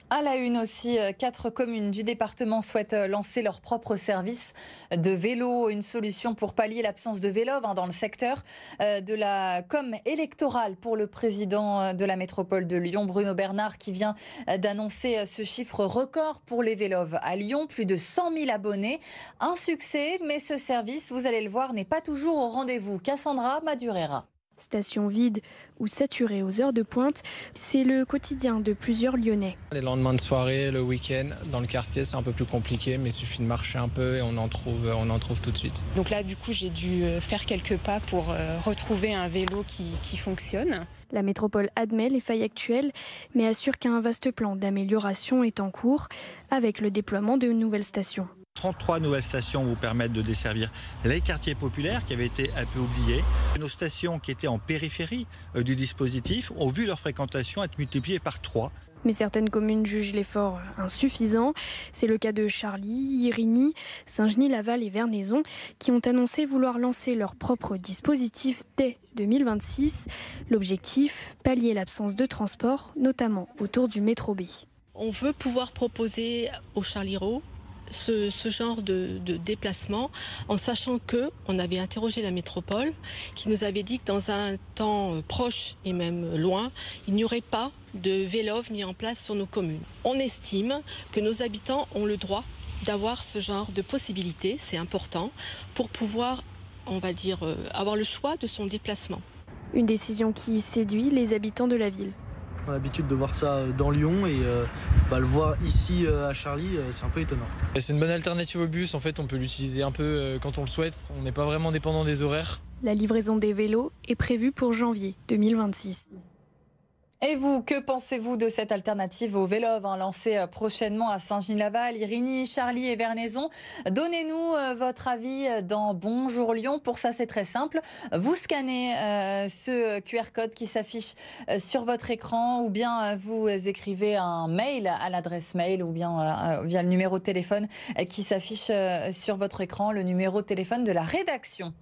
À la une aussi, 4 communes du département souhaitent lancer leur propre service de vélo. Une solution pour pallier l'absence de vélos dans le secteur. De la com électorale pour le président de la métropole de Lyon, Bruno Bernard, qui vient d'annoncer ce chiffre record pour les vélos à Lyon. Plus de 100 000 abonnés. Un succès, mais ce service, vous allez le voir, n'est pas toujours au rendez-vous. Cassandra Madurera. Stations vides ou saturées aux heures de pointe, c'est le quotidien de plusieurs Lyonnais. Les lendemains de soirée, le week-end, dans le quartier, c'est un peu plus compliqué, mais il suffit de marcher un peu et on en trouve tout de suite. Donc là, du coup, j'ai dû faire quelques pas pour retrouver un vélo qui fonctionne. La métropole admet les failles actuelles, mais assure qu'un vaste plan d'amélioration est en cours avec le déploiement de nouvelles stations. 33 nouvelles stations vous permettent de desservir les quartiers populaires qui avaient été un peu oubliés. Nos stations qui étaient en périphérie du dispositif ont vu leur fréquentation être multipliée par 3. Mais certaines communes jugent l'effort insuffisant. C'est le cas de Charly, Irigny, Saint-Genis-Laval et Vernaison qui ont annoncé vouloir lancer leur propre dispositif dès 2026. L'objectif, pallier l'absence de transport, notamment autour du métro B. On veut pouvoir proposer aux Charlirots ce genre de déplacement, en sachant qu'on avait interrogé la métropole qui nous avait dit que dans un temps proche et même loin, il n'y aurait pas de vélos mis en place sur nos communes. On estime que nos habitants ont le droit d'avoir ce genre de possibilités, c'est important, pour pouvoir, on va dire, avoir le choix de son déplacement. Une décision qui séduit les habitants de la ville. On a l'habitude de voir ça dans Lyon et le voir ici à Charly, c'est un peu étonnant. C'est une bonne alternative au bus, en fait on peut l'utiliser un peu quand on le souhaite, on n'est pas vraiment dépendant des horaires. La livraison des vélos est prévue pour janvier 2026. Et vous, que pensez-vous de cette alternative au vélo lancée prochainement à Saint-Genis-Laval, Irigny, Charly et Vernaison? Donnez-nous votre avis dans Bonjour Lyon. Pour ça, c'est très simple. Vous scannez ce QR code qui s'affiche sur votre écran ou bien vous écrivez un mail à l'adresse mail ou bien via le numéro de téléphone qui s'affiche sur votre écran, le numéro de téléphone de la rédaction.